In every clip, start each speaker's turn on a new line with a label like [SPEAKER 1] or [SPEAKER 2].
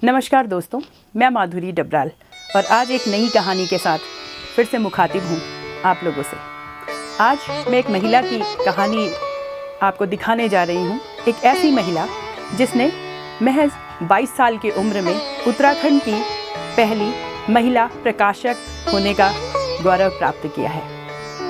[SPEAKER 1] नमस्कार दोस्तों, मैं माधुरी डबराल और आज एक नई कहानी के साथ फिर से मुखातिब हूँ आप लोगों से। आज मैं एक महिला की कहानी आपको दिखाने जा रही हूँ। एक ऐसी महिला जिसने महज 22 साल की उम्र में उत्तराखंड की पहली महिला प्रकाशक होने का गौरव प्राप्त किया है।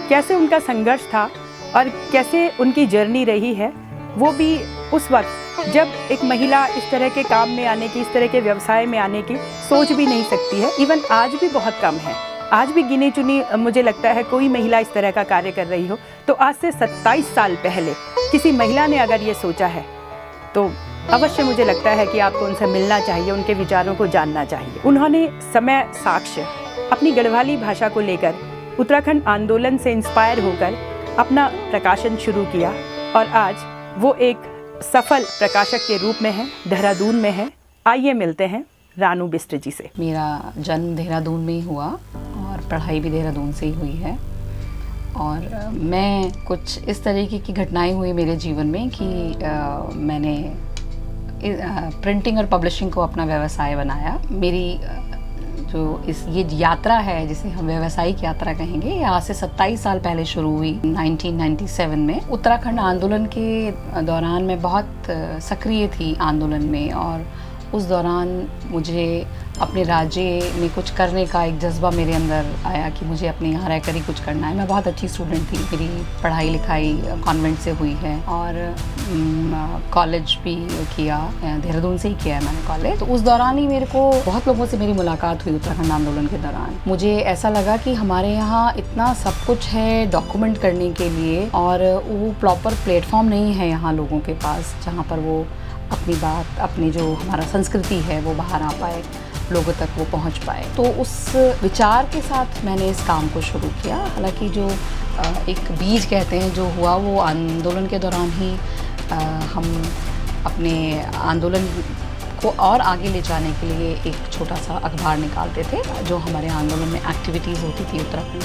[SPEAKER 1] कैसे उनका संघर्ष था और कैसे उनकी जर्नी रही है, वो भी उस वक्त जब एक महिला इस तरह के काम में आने की, इस तरह के व्यवसाय में आने की सोच भी नहीं सकती है। इवन आज भी बहुत कम है। आज भी गिनी चुनी मुझे लगता है कोई महिला इस तरह का कार्य कर रही हो। तो आज से 27 साल पहले किसी महिला ने अगर ये सोचा है तो अवश्य मुझे लगता है कि आपको उनसे मिलना चाहिए, उनके विचारों को जानना चाहिए। उन्होंने समय साक्ष्य अपनी गढ़वाली भाषा को लेकर उत्तराखंड आंदोलन से इंस्पायर होकर अपना प्रकाशन शुरू किया और आज वो एक सफल प्रकाशक के रूप में है, देहरादून में है। आइए मिलते हैं रानू बिष्ट जी से।
[SPEAKER 2] मेरा जन्म देहरादून में ही हुआ और पढ़ाई भी देहरादून से ही हुई है। और मैं कुछ इस तरीके की घटनाएं हुई मेरे जीवन में कि मैंने प्रिंटिंग और पब्लिशिंग को अपना व्यवसाय बनाया। मेरी ये यात्रा है जिसे हम व्यावसायिक यात्रा कहेंगे, ये आज से 27 साल पहले शुरू हुई 1997 में। उत्तराखंड आंदोलन के दौरान मैं बहुत सक्रिय थी आंदोलन में और उस दौरान मुझे अपने राज्य में कुछ करने का एक जज्बा मेरे अंदर आया कि मुझे अपने यहाँ रहकर ही कुछ करना है। मैं बहुत अच्छी स्टूडेंट थी, मेरी पढ़ाई लिखाई कॉन्वेंट से हुई है और कॉलेज भी किया, देहरादून से ही किया है मैंने कॉलेज। तो उस दौरान ही मेरे को बहुत लोगों से मेरी मुलाकात हुई उत्तराखंड आंदोलन के दौरान। मुझे ऐसा लगा कि हमारे यहाँ इतना सब कुछ है डॉक्यूमेंट करने के लिए और वो प्रॉपर प्लेटफॉर्म नहीं है यहाँ लोगों के पास जहाँ पर वो अपनी बात, अपनी जो हमारा संस्कृति है वो बाहर आ पाए, लोगों तक वो पहुंच पाए। तो उस विचार के साथ मैंने इस काम को शुरू किया। हालांकि जो एक बीज कहते हैं जो हुआ वो आंदोलन के दौरान ही हम अपने आंदोलन को और आगे ले जाने के लिए एक छोटा सा अखबार निकालते थे जो हमारे आंदोलन में एक्टिविटीज़ होती थी उत्तराखंड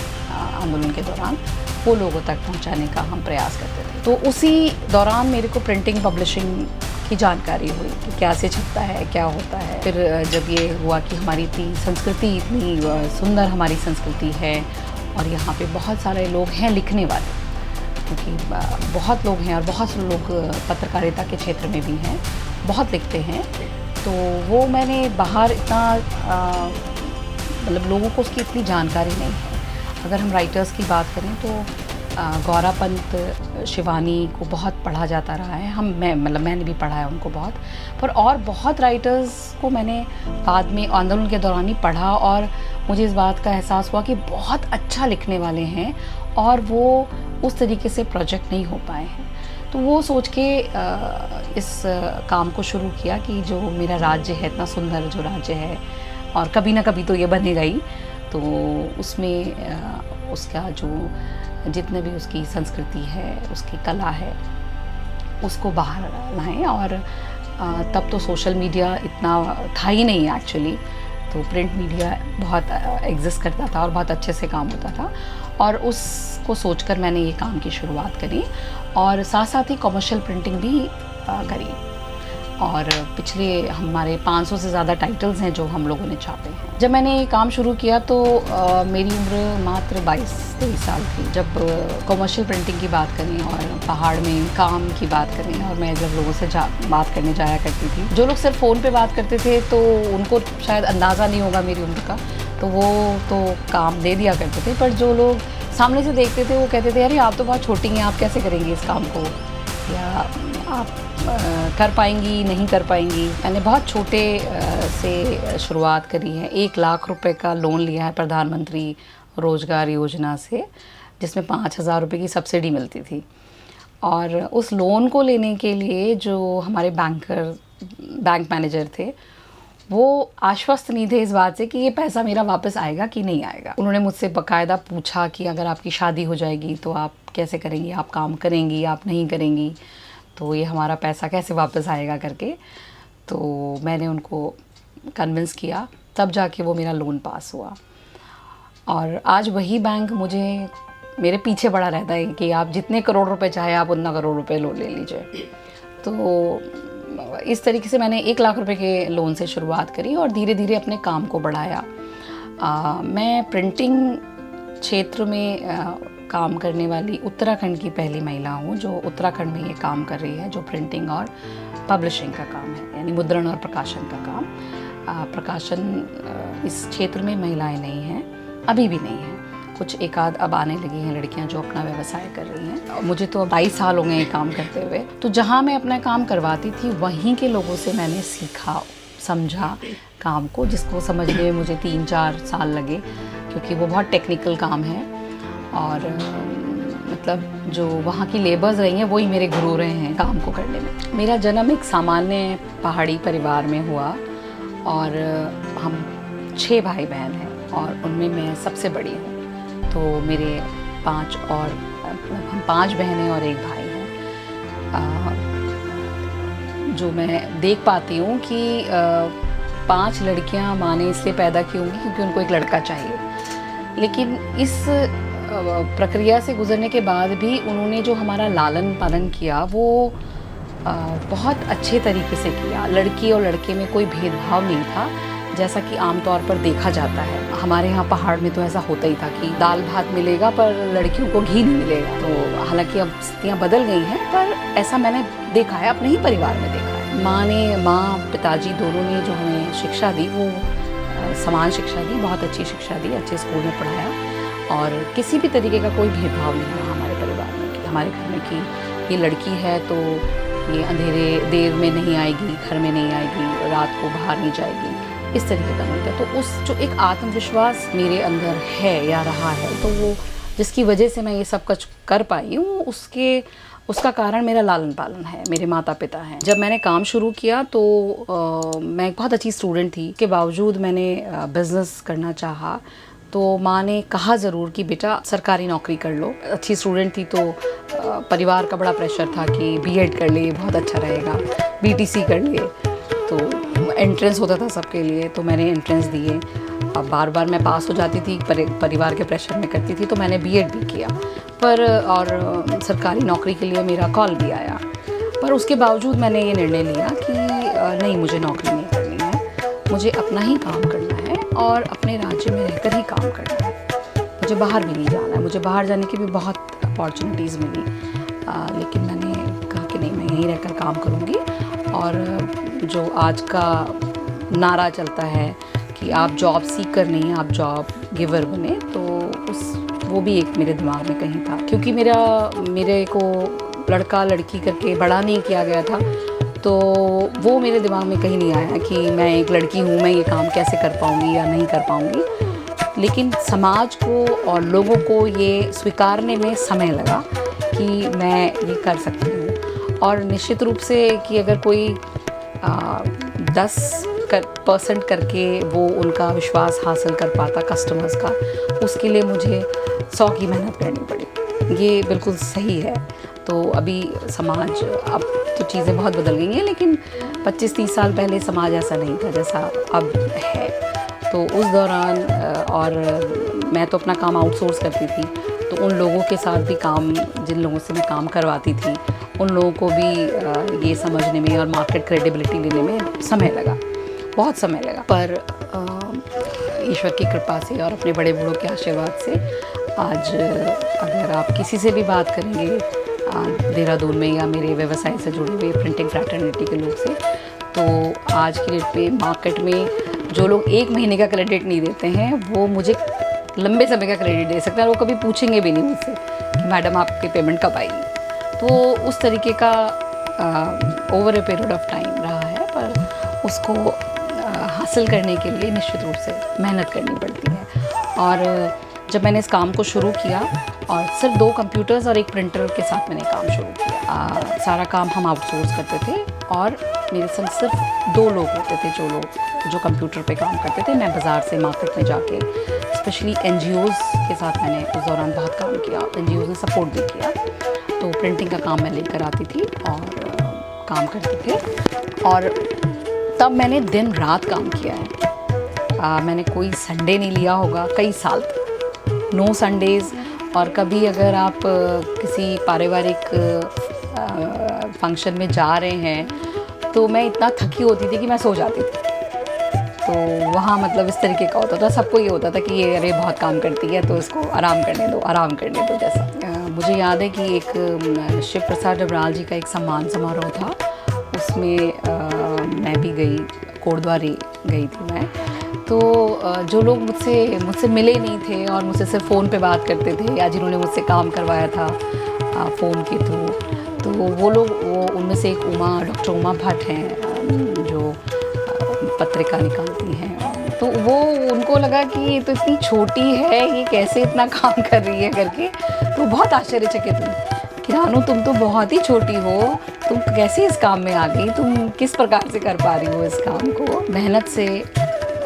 [SPEAKER 2] आंदोलन के दौरान, वो लोगों तक पहुंचाने का हम प्रयास करते थे। तो उसी दौरान मेरे को प्रिंटिंग पब्लिशिंग की जानकारी हुई कि कैसे छपता है, क्या होता है। फिर जब ये हुआ कि हमारी इतनी संस्कृति, इतनी सुंदर हमारी संस्कृति है और यहाँ पे बहुत सारे लोग हैं लिखने वाले, क्योंकि बहुत लोग हैं और बहुत लोग पत्रकारिता के क्षेत्र में भी हैं, बहुत लिखते हैं। तो वो मैंने बाहर इतना मतलब लोगों को उसकी इतनी जानकारी नहीं है। अगर हम राइटर्स की बात करें तो गौरा पंत, शिवानी को बहुत पढ़ा जाता रहा है। मैंने भी पढ़ा है उनको बहुत, पर और बहुत राइटर्स को मैंने बाद में आंदोलन के दौरान ही पढ़ा और मुझे इस बात का एहसास हुआ कि बहुत अच्छा लिखने वाले हैं और वो उस तरीके से प्रोजेक्ट नहीं हो पाए हैं। तो वो सोच के इस काम को शुरू किया कि जो मेरा राज्य है, इतना सुंदर जो राज्य है और कभी ना कभी तो ये बनेगा ही, तो उसमें उसका जो जितने भी उसकी संस्कृति है, उसकी कला है, उसको बाहर लाएं। और तब तो सोशल मीडिया इतना था ही नहीं एक्चुअली, तो प्रिंट मीडिया बहुत एग्जिस्ट करता था और बहुत अच्छे से काम होता था और उसको सोचकर मैंने ये काम की शुरुआत करी और साथ साथ ही कमर्शियल प्रिंटिंग भी करी। और पिछले हमारे 500 से ज़्यादा टाइटल्स हैं जो हम लोगों ने छापे हैं। जब मैंने ये काम शुरू किया तो मेरी उम्र मात्र 22-23 साल थी। जब कमर्शियल प्रिंटिंग की बात करें और पहाड़ में काम की बात करें और मैं जब लोगों से बात करने जाया करती थी, जो लोग सिर्फ फ़ोन पे बात करते थे तो उनको शायद अंदाज़ा नहीं होगा मेरी उम्र का, तो वो तो काम दे दिया करते थे। पर जो लोग सामने से देखते थे वो कहते थे अरे आप तो बहुत छोटी हैं, आप कैसे करेंगी इस काम को, या आप कर पाएंगी, नहीं कर पाएंगी। मैंने बहुत छोटे से शुरुआत करी है। 1 लाख रुपए का लोन लिया है प्रधानमंत्री रोज़गार योजना से, जिसमें 5,000 रुपये की सब्सिडी मिलती थी। और उस लोन को लेने के लिए जो हमारे बैंक मैनेजर थे वो आश्वस्त नहीं थे इस बात से कि ये पैसा मेरा वापस आएगा कि नहीं आएगा। उन्होंने मुझसे बाकायदा पूछा कि अगर आपकी शादी हो जाएगी तो आप कैसे करेंगी, आप काम करेंगी, आप नहीं करेंगी, तो ये हमारा पैसा कैसे वापस आएगा करके। तो मैंने उनको कन्विंस किया, तब जाके वो मेरा लोन पास हुआ। और आज वही बैंक मुझे मेरे पीछे पड़ा रहता है कि आप जितने करोड़ रुपए चाहे आप उतना करोड़ रुपए लोन ले लीजिए। तो इस तरीके से मैंने 1 लाख रुपए के लोन से शुरुआत करी और धीरे धीरे अपने काम को बढ़ाया। मैं प्रिंटिंग क्षेत्र में काम करने वाली उत्तराखंड की पहली महिला हूँ जो उत्तराखंड में ये काम कर रही है, जो प्रिंटिंग और पब्लिशिंग का काम है, यानी मुद्रण और प्रकाशन का काम। प्रकाशन इस क्षेत्र में महिलाएं नहीं हैं, अभी भी नहीं हैं। कुछ एक आध अब आने लगी हैं लड़कियां जो अपना व्यवसाय कर रही हैं। मुझे तो 22 साल हो गए ये काम करते हुए। तो जहाँ मैं अपना काम करवाती थी वहीं के लोगों से मैंने सीखा, समझा काम को, जिसको समझने में मुझे 3-4 साल लगे, क्योंकि वो बहुत टेक्निकल काम है। और मतलब जो वहाँ की लेबर्स रही हैं वही मेरे गुरु रहे हैं काम को करने में। मेरा जन्म एक सामान्य पहाड़ी परिवार में हुआ और हम 6 भाई बहन हैं और उनमें मैं सबसे बड़ी हूँ। तो मेरे 5 और हम 5 बहनें और 1 भाई हैं। जो मैं देख पाती हूँ कि 5 लड़कियाँ माँ ने इसलिए पैदा की होंगी क्योंकि उनको एक लड़का चाहिए, लेकिन इस प्रक्रिया से गुजरने के बाद भी उन्होंने जो हमारा लालन पालन किया वो बहुत अच्छे तरीके से किया। लड़की और लड़के में कोई भेदभाव नहीं था, जैसा कि आमतौर पर देखा जाता है। हमारे यहाँ पहाड़ में तो ऐसा होता ही था कि दाल भात मिलेगा पर लड़कियों को घी नहीं मिलेगा। तो हालांकि अब स्थितियाँ बदल गई हैं, पर ऐसा मैंने देखा है, अपने ही परिवार में देखा है। माँ पिताजी दोनों ने जो हमें शिक्षा दी वो समान शिक्षा दी, बहुत अच्छी शिक्षा दी, अच्छे स्कूल में पढ़ाया और किसी भी तरीके का कोई भेदभाव नहीं रहा हमारे परिवार में, हमारे घर में कि ये लड़की है तो ये अंधेरे देर में नहीं आएगी, घर में नहीं आएगी, रात को बाहर नहीं जाएगी, इस तरीके का नहीं था। तो उस जो एक आत्मविश्वास मेरे अंदर है या रहा है, तो वो जिसकी वजह से मैं ये सब कुछ कर पाई हूँ, उसका कारण मेरा लालन पालन है, मेरे माता पिता हैं। जब मैंने काम शुरू किया तो मैं एक बहुत अच्छी स्टूडेंट थी, के बावजूद मैंने बिज़नेस करना चाहा तो माँ ने कहा ज़रूर कि बेटा सरकारी नौकरी कर लो। अच्छी स्टूडेंट थी तो परिवार का बड़ा प्रेशर था कि बीएड कर ले, बहुत अच्छा रहेगा, बीटीसी कर ले। तो एंट्रेंस होता था सबके लिए, तो मैंने एंट्रेंस दिए। अब बार बार मैं पास हो जाती थी, परिवार के प्रेशर में करती थी, तो मैंने बीएड भी किया पर और सरकारी नौकरी के लिए मेरा कॉल भी आया। पर उसके बावजूद मैंने ये निर्णय लिया कि नहीं, मुझे नौकरी नहीं करनी है, मुझे अपना ही काम करना है और अपने राज्य में रहकर ही काम करना है, मुझे बाहर भी नहीं जाना है। मुझे बाहर जाने की भी बहुत अपॉर्चुनिटीज़ मिली, लेकिन मैंने कहा कि नहीं, मैं यहीं रहकर काम करूँगी। और जो आज का नारा चलता है कि आप जॉब सीकर नहीं, आप जॉब गिवर बने, तो वो भी एक मेरे दिमाग में कहीं था, क्योंकि मेरे को लड़का लड़की करके बड़ा नहीं किया गया था। तो वो मेरे दिमाग में कहीं नहीं आया कि मैं एक लड़की हूँ, मैं ये काम कैसे कर पाऊँगी या नहीं कर पाऊँगी। लेकिन समाज को और लोगों को ये स्वीकारने में समय लगा कि मैं ये कर सकती हूँ। और निश्चित रूप से कि अगर कोई 10% करके वो उनका विश्वास हासिल कर पाता कस्टमर्स का, उसके लिए मुझे 100 की मेहनत करनी पड़ी। ये बिल्कुल सही है। तो अभी समाज, अब तो चीज़ें बहुत बदल गई हैं, लेकिन 25-30 साल पहले समाज ऐसा नहीं था जैसा अब है। तो उस दौरान और मैं तो अपना काम आउटसोर्स करती थी, तो उन लोगों के साथ भी काम, जिन लोगों से मैं काम करवाती थी, उन लोगों को भी ये समझने में और मार्केट क्रेडिबिलिटी लेने में समय लगा, बहुत समय लगा। पर ईश्वर की कृपा से और अपने बड़े बूढ़ों के आशीर्वाद से आज अगर आप किसी से भी बात करेंगे देहरादून में या मेरे व्यवसाय से जुड़े हुए प्रिंटिंग फ्रैटर्निटी के लोग से, तो आज की डेट में मार्केट में जो लोग 1 महीने का क्रेडिट नहीं देते हैं, वो मुझे लंबे समय का क्रेडिट दे सकते हैं। वो कभी पूछेंगे भी नहीं मुझसे कि मैडम आपकी पेमेंट कब आएगी। तो उस तरीके का over a period of time रहा है, पर उसको हासिल करने के लिए निश्चित रूप से मेहनत करनी पड़ती है। और जब मैंने इस काम को शुरू किया और सिर्फ 2 कंप्यूटर्स और 1 प्रिंटर के साथ मैंने काम शुरू किया, सारा काम हम आउटसोर्स करते थे और मेरे संग सिर्फ 2 लोग होते थे जो कंप्यूटर पे काम करते थे। मैं बाज़ार से मार्केट में जाके स्पेशली NGOs के साथ मैंने उस दौरान बहुत काम किया, NGOs ने सपोर्ट भी किया। तो प्रिंटिंग का काम मैं लेकर आती थी और काम करते थे, और तब मैंने दिन रात काम किया है। मैंने कोई संडे नहीं लिया होगा कई साल तक, नो संडेज़। और कभी अगर आप किसी पारिवारिक फंक्शन में जा रहे हैं तो मैं इतना थकी होती थी कि मैं सो जाती थी। तो वहाँ मतलब इस तरीके का होता था, सबको ये होता था कि ये अरे बहुत काम करती है तो इसको आराम करने दो जैसा। मुझे याद है कि एक शिव प्रसाद डबराल जी का एक सम्मान समारोह था, उसमें मैं भी गई, कोटद्वार गई थी मैं। तो जो लोग मुझसे मिले नहीं थे और मुझसे सिर्फ फ़ोन पे बात करते थे, या जिन्होंने मुझसे काम करवाया था फ़ोन के थ्रू, तो वो उनमें से एक डॉक्टर उमा भट्ट हैं जो पत्रिका निकालती हैं। तो वो उनको लगा कि ये तो इतनी छोटी है, ये कैसे इतना काम कर रही है करके, तो बहुत आश्चर्यचकित हुई कि रानू तुम तो बहुत ही छोटी हो, तुम कैसे इस काम में आ गई, तुम किस प्रकार से कर पा रही हो इस काम को। मेहनत से,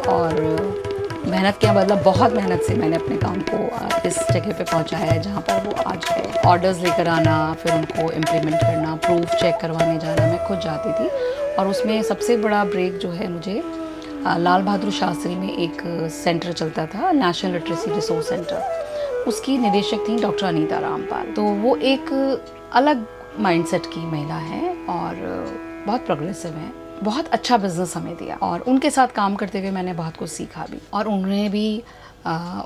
[SPEAKER 2] और मेहनत क्या मतलब बहुत मेहनत से मैंने अपने काम को इस जगह पे पहुंचाया है जहाँ पर वो आज है। ऑर्डर्स लेकर आना, फिर उनको इम्प्लीमेंट करना, प्रूफ चेक करवाने जाना, मैं खुद जाती थी। और उसमें सबसे बड़ा ब्रेक जो है मुझे, लाल बहादुर शास्त्री में एक सेंटर चलता था, नेशनल लिटरेसी रिसोर्स सेंटर, उसकी निदेशक थी डॉक्टर अनीता रामपाल। तो वो एक अलग माइंडसेट की महिला है और बहुत प्रोग्रेसिव है, बहुत अच्छा बिजनेस हमें दिया, और उनके साथ काम करते हुए मैंने बहुत कुछ सीखा भी, और उन्होंने भी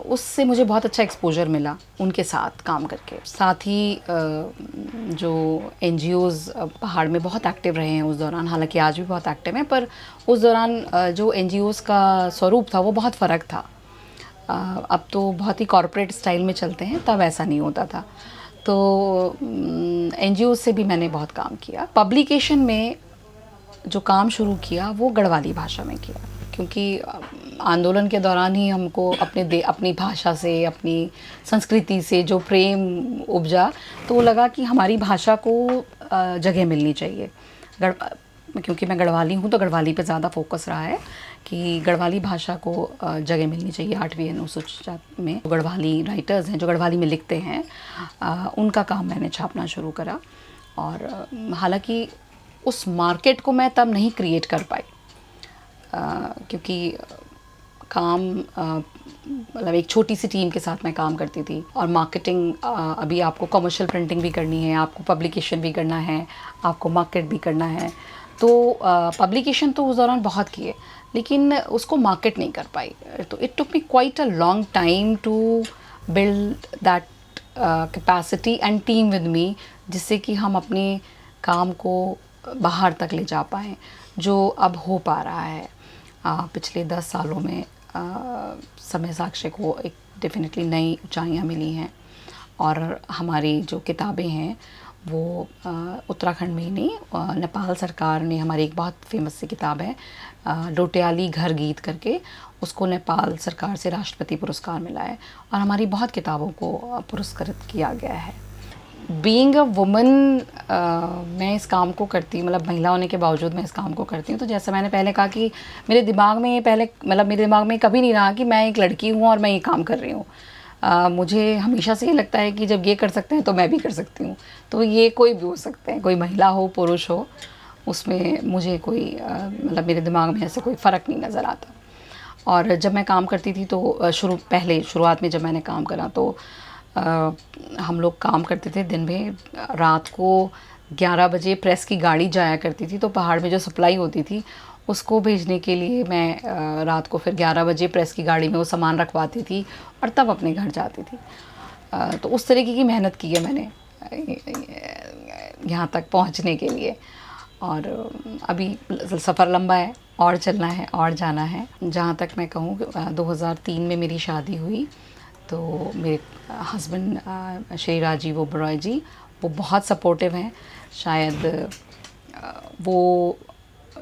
[SPEAKER 2] उससे मुझे बहुत अच्छा एक्सपोजर मिला उनके साथ काम करके। साथ ही जो NGOs पहाड़ में बहुत एक्टिव रहे हैं उस दौरान, हालांकि आज भी बहुत एक्टिव हैं, पर उस दौरान जो NGOs का स्वरूप था वो बहुत फ़र्क था। अब तो बहुत ही कॉरपोरेट स्टाइल में चलते हैं, तब ऐसा नहीं होता था। तो NGOs से भी मैंने बहुत काम किया। पब्लिकेशन में जो काम शुरू किया वो गढ़वाली भाषा में किया, क्योंकि आंदोलन के दौरान ही हमको अपनी भाषा से, अपनी संस्कृति से जो प्रेम उपजा, तो लगा कि हमारी भाषा को जगह मिलनी चाहिए। क्योंकि मैं गढ़वाली हूँ तो गढ़वाली पे ज़्यादा फोकस रहा है कि गढ़वाली भाषा को जगह मिलनी चाहिए। 8वीं अनुसूची में गढ़वाली राइटर्स हैं जो गढ़वाली में लिखते हैं, उनका काम मैंने छापना शुरू करा। और हालांकि उस मार्केट को मैं तब नहीं क्रिएट कर पाई, क्योंकि काम मतलब एक छोटी सी टीम के साथ मैं काम करती थी, और मार्केटिंग, अभी आपको कमर्शियल प्रिंटिंग भी करनी है, आपको पब्लिकेशन भी करना है, आपको मार्केट भी करना है। तो पब्लिकेशन तो उस दौरान बहुत किए, लेकिन उसको मार्केट नहीं कर पाई। तो it took me quite a long time to build that capacity and team with me, जिससे कि हम अपने काम को बाहर तक ले जा पाएँ, जो अब हो पा रहा है। पिछले 10 सालों में समय साक्ष्य को एक डेफिनेटली नई ऊंचाइयां मिली हैं, और हमारी जो किताबें हैं वो उत्तराखंड में ही नहीं, नेपाल सरकार ने हमारी एक बहुत फेमस सी किताब है डोटियाली घर गीत करके, उसको नेपाल सरकार से राष्ट्रपति पुरस्कार मिला है, और हमारी बहुत किताबों को पुरस्कृत किया गया है। बीइंग अ वुमन, मैं इस काम को करती, मतलब महिला होने के बावजूद मैं इस काम को करती हूँ। तो जैसा मैंने पहले कहा कि मेरे दिमाग में कभी नहीं रहा कि मैं एक लड़की हूँ और मैं ये काम कर रही हूँ। मुझे हमेशा से ये लगता है कि जब ये कर सकते हैं तो मैं भी कर सकती हूँ। तो ये कोई भी हो सकते हैं, कोई महिला हो पुरुष हो, उसमें मुझे कोई मतलब मेरे दिमाग में ऐसे कोई फ़र्क नहीं नज़र आता। और जब मैं काम करती थी तो शुरुआत में जब मैंने काम करा तो हम लोग काम करते थे दिन में, रात को 11 बजे प्रेस की गाड़ी जाया करती थी, तो पहाड़ में जो सप्लाई होती थी उसको भेजने के लिए मैं रात को फिर 11 बजे प्रेस की गाड़ी में वो सामान रखवाती थी और तब अपने घर जाती थी। तो उस तरीके की मेहनत की है मैंने यहाँ तक पहुँचने के लिए। और अभी सफ़र लंबा है, और चलना है और जाना है। जहाँ तक मैं कहूँ 2003 में मेरी शादी हुई, तो मेरे हस्बैंड श्री राजीव ओबरॉय जी, वो बहुत सपोर्टिव हैं। शायद वो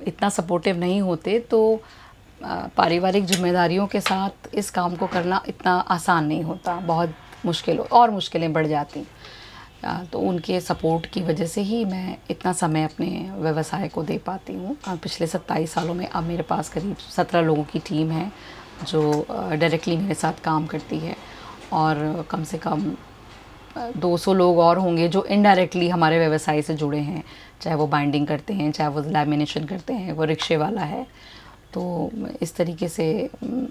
[SPEAKER 2] इतना सपोर्टिव नहीं होते तो पारिवारिक जिम्मेदारियों के साथ इस काम को करना इतना आसान नहीं होता, बहुत मुश्किलें बढ़ जाती। तो उनके सपोर्ट की वजह से ही मैं इतना समय अपने व्यवसाय को दे पाती हूँ। पिछले 27 सालों में अब मेरे पास करीब 17 लोगों की टीम है जो डायरेक्टली मेरे साथ काम करती है, और कम से कम 200 लोग और होंगे जो इनडायरेक्टली हमारे व्यवसाय से जुड़े हैं, चाहे वो बाइंडिंग करते हैं, चाहे वो लैमिनेशन करते हैं, वो रिक्शे वाला है। तो इस तरीके से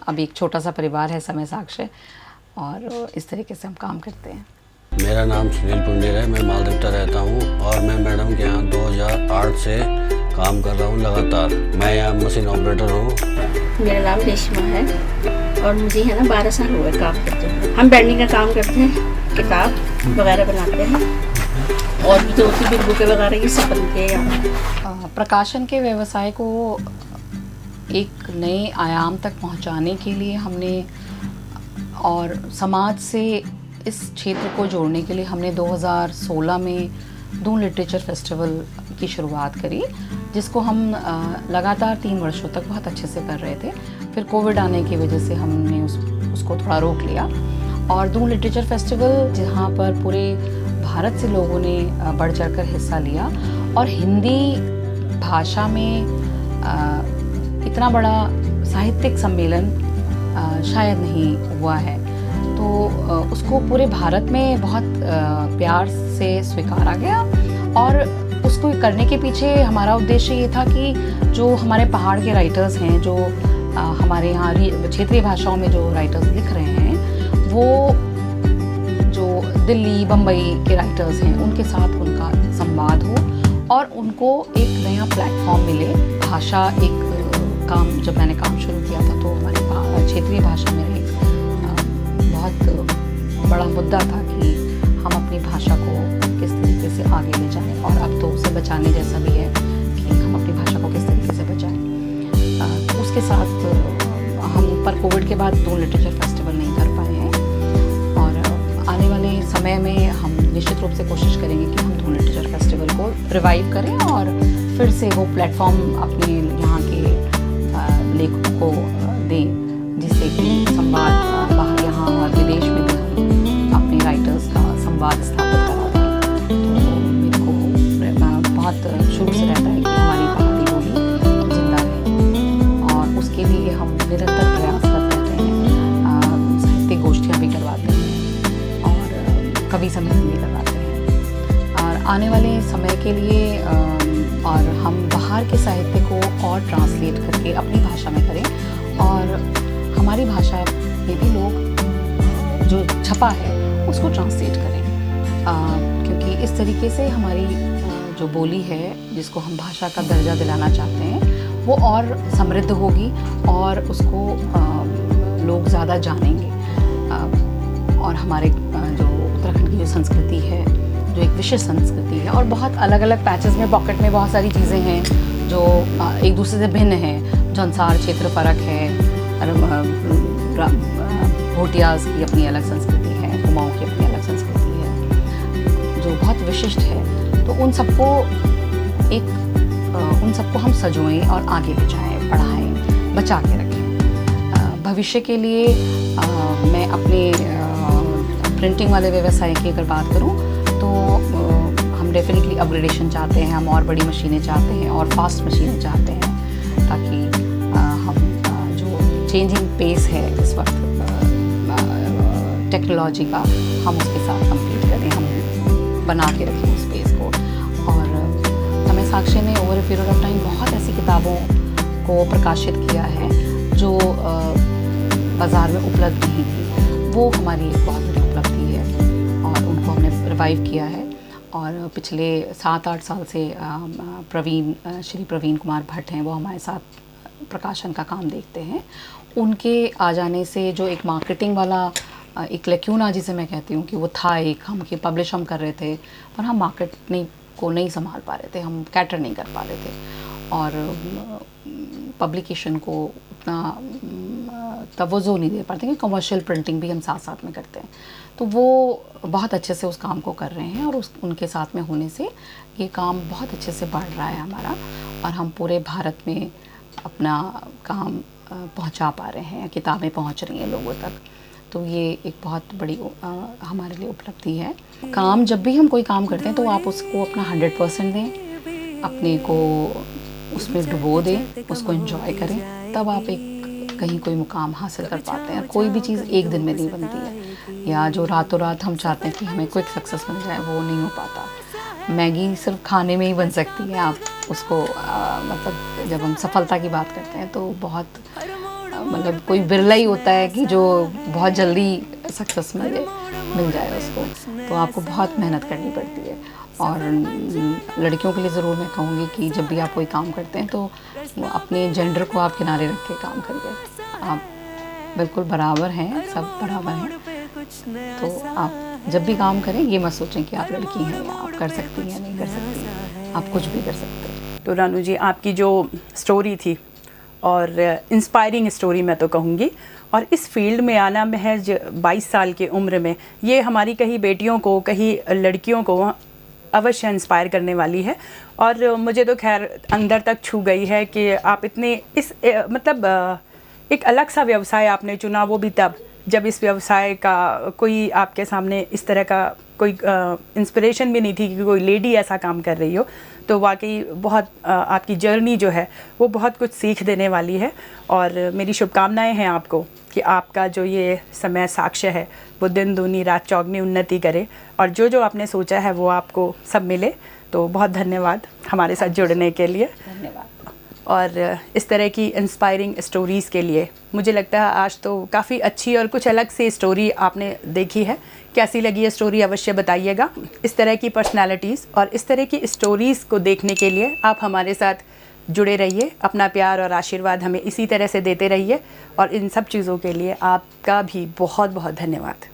[SPEAKER 2] अभी एक छोटा सा परिवार है समय साक्ष्य, और इस तरीके से हम काम करते हैं।
[SPEAKER 3] मेरा नाम सुनील पुंडेर है, मैं मालदेवता रहता हूँ, और मैं मैडम के यहाँ 2008 से काम कर रहा हूँ लगातार। मैं यहाँ मशीन ऑपरेटर हूँ।
[SPEAKER 4] मेरा नाम रेशमा है और मुझे है ना 12 साल हो गए काम करते हैं। हम बैंडिंग का काम करते हैं, किताब वगैरह बनाते हैं और भी जो होती बिग बुकें वगैरह ये सब बनते हैं यहाँ।
[SPEAKER 2] प्रकाशन के व्यवसाय को एक नए आयाम तक पहुंचाने के लिए हमने और समाज से इस क्षेत्र को जोड़ने के लिए हमने 2016 में दून लिटरेचर फेस्टिवल की शुरुआत करी, जिसको हम लगातार 3 वर्षों तक बहुत अच्छे से कर रहे थे। फिर कोविड आने की वजह से हमने उसको थोड़ा रोक लिया। और दून लिटरेचर फेस्टिवल जहाँ पर पूरे भारत से लोगों ने बढ़ चढ़कर हिस्सा लिया और हिंदी भाषा में इतना बड़ा साहित्यिक सम्मेलन शायद नहीं हुआ है, तो उसको पूरे भारत में बहुत प्यार से स्वीकारा गया। और उसको करने के पीछे हमारा उद्देश्य ये था कि जो हमारे पहाड़ के राइटर्स हैं, जो हमारे यहाँ क्षेत्रीय भाषाओं में जो राइटर्स लिख रहे हैं, वो जो दिल्ली बम्बई के राइटर्स हैं उनके साथ उनका संवाद हो और उनको एक नया प्लेटफॉर्म मिले। भाषा एक काम, जब मैंने काम शुरू किया था तो हमारी क्षेत्रीय भाषा में एक बहुत बड़ा मुद्दा था कि हम अपनी भाषा को किस तरीके से आगे ले जाएं, और अब तो उसे बचाने जैसा भी है कि हम अपनी भाषा को किस तरीके से बचाएं। उसके साथ हम पर कोविड के बाद दून लिटरेचर फेस्टिवल नहीं कर पाए हैं और आने वाले समय में हम निश्चित रूप से कोशिश करेंगे कि हम दून लिटरेचर फेस्टिवल को रिवाइव करें और फिर से वो प्लेटफॉर्म अपने यहाँ के लेखकों को दें, जिससे कि संवाद बाहर यहाँ और विदेश में भी हम अपने राइटर्स का संवाद स्थापित करा दें। तो मेरे को बहुत शुरू से रहता है कि हमारी पहाड़ी बोली जिंदा रहे और उसके लिए हम निरंतर प्रयासरत रहते हैं। साहित्यिक गोष्ठियाँ भी करवाते हैं और कवि सम्मेलन भी करवाते हैं। और आने वाले समय के लिए और हम बाहर के साहित्य को और ट्रांसलेट करके अपनी भाषा में करें और हमारी भाषा में भी लोग जो छपा है उसको ट्रांसलेट करें, क्योंकि इस तरीके से हमारी जो बोली है, जिसको हम भाषा का दर्जा दिलाना चाहते हैं, वो और समृद्ध होगी और उसको लोग ज़्यादा जानेंगे। और हमारे जो उत्तराखंड की जो संस्कृति है, जो एक विशेष संस्कृति है और बहुत अलग अलग पैचेस में, पॉकेट में बहुत सारी चीज़ें हैं जो एक दूसरे से भिन्न हैं। जौनसार क्षेत्र फर्क है, भोटियाज़ की अपनी अलग संस्कृति है, कुमाऊँ की अपनी अलग संस्कृति है जो बहुत विशिष्ट है। तो उन सबको हम सजोएं और आगे ले जाएं, पढ़ाएं, बचा के रखें। भविष्य के लिए मैं अपने प्रिंटिंग वाले व्यवसाय की अगर बात करूं तो हम डेफिनेटली अपग्रेडेशन चाहते हैं, हम और बड़ी मशीनें चाहते हैं और फास्ट मशीनें चाहते हैं, ताकि हम जो चेंजिंग पेस है इस वक्त टेक्नोलॉजी का, हम उसके साथ कंप्लीट करें, हम बना के रखें उस पेस को। और समय साक्षी ने over a period of time बहुत ऐसी किताबों को प्रकाशित किया है जो बाज़ार में उपलब्ध नहीं थी। वो हमारी एक बहुत बड़ी उपलब्धि है और उनको हमने रिवाइव किया है। और पिछले 7-8 साल से श्री प्रवीण कुमार भट्ट हैं, वो हमारे साथ प्रकाशन का काम देखते हैं। उनके आ जाने से जो एक मार्केटिंग वाला एक लेक्यूना जिसे मैं कहती हूँ कि वो था, एक हम कि पब्लिश हम कर रहे थे पर हम मार्केट को नहीं संभाल पा रहे थे, हम कैटर नहीं कर पा रहे थे और पब्लिकेशन को उतना तवज्जो नहीं दे पाते, कि कमर्शियल प्रिंटिंग भी हम साथ साथ में करते हैं। तो वो बहुत अच्छे से उस काम को कर रहे हैं और उनके साथ में होने से ये काम बहुत अच्छे से बढ़ रहा है हमारा, और हम पूरे भारत में अपना काम पहुंचा पा रहे हैं, किताबें पहुंच रही हैं लोगों तक। तो ये एक बहुत बड़ी हमारे लिए उपलब्धि है। काम जब भी हम कोई काम करते हैं तो आप उसको अपना 100% दें, अपने को उसमें डुबो दें, उसको एंजॉय करें, तब आप एक कहीं कोई मुकाम हासिल कर पाते हैं। कोई भी चीज़ एक दिन में नहीं बनती है, या जो रातों रात हम चाहते हैं कि हमें क्विक सक्सेस मिल जाए, वो नहीं हो पाता। मैगी सिर्फ खाने में ही बन सकती है, आप उसको मतलब जब हम सफलता की बात करते हैं तो बहुत मतलब कोई बिरला ही होता है कि जो बहुत जल्दी सक्सेस मिल जाए उसको, तो आपको बहुत मेहनत करनी पड़ती है। और लड़कियों के लिए ज़रूर मैं कहूँगी कि जब भी आप कोई काम करते हैं तो अपने जेंडर को आप किनारे रख के काम करिए। आप बिल्कुल बराबर हैं, सब बराबर हैं। तो आप जब भी काम करें ये मत सोचें कि आप लड़की हैं या आप कर सकती हैं या नहीं कर सकती, आप कुछ भी कर सकते हैं।
[SPEAKER 1] तो रानू जी, आपकी जो स्टोरी थी और इंस्पायरिंग स्टोरी मैं तो कहूँगी, और इस फील्ड में आना महज 22 साल की उम्र में, ये हमारी कहीं बेटियों को, कहीं लड़कियों को अवश्य इंस्पायर करने वाली है। और मुझे तो खैर अंदर तक छू गई है कि आप इतने मतलब एक अलग सा व्यवसाय आपने चुना, वो भी तब जब इस व्यवसाय का कोई आपके सामने इस तरह का कोई इंस्पिरेशन भी नहीं थी कि कोई लेडी ऐसा काम कर रही हो। तो वाकई बहुत आपकी जर्नी जो है वो बहुत कुछ सीख देने वाली है। और मेरी शुभकामनाएं हैं आपको कि आपका जो ये समय साक्ष्य है वो दिन दूनी रात चौगनी उन्नति करे, और जो जो आपने सोचा है वो आपको सब मिले। तो बहुत धन्यवाद हमारे साथ जुड़ने के लिए।
[SPEAKER 2] धन्यवाद।
[SPEAKER 1] और इस तरह की इंस्पायरिंग स्टोरीज़ के लिए मुझे लगता है आज तो काफ़ी अच्छी और कुछ अलग सी स्टोरी आपने देखी है। कैसी लगी ये स्टोरी अवश्य बताइएगा। इस तरह की पर्सनालिटीज़ और इस तरह की स्टोरीज़ को देखने के लिए आप हमारे साथ जुड़े रहिए। अपना प्यार और आशीर्वाद हमें इसी तरह से देते रहिए, और इन सब चीज़ों के लिए आपका भी बहुत बहुत धन्यवाद।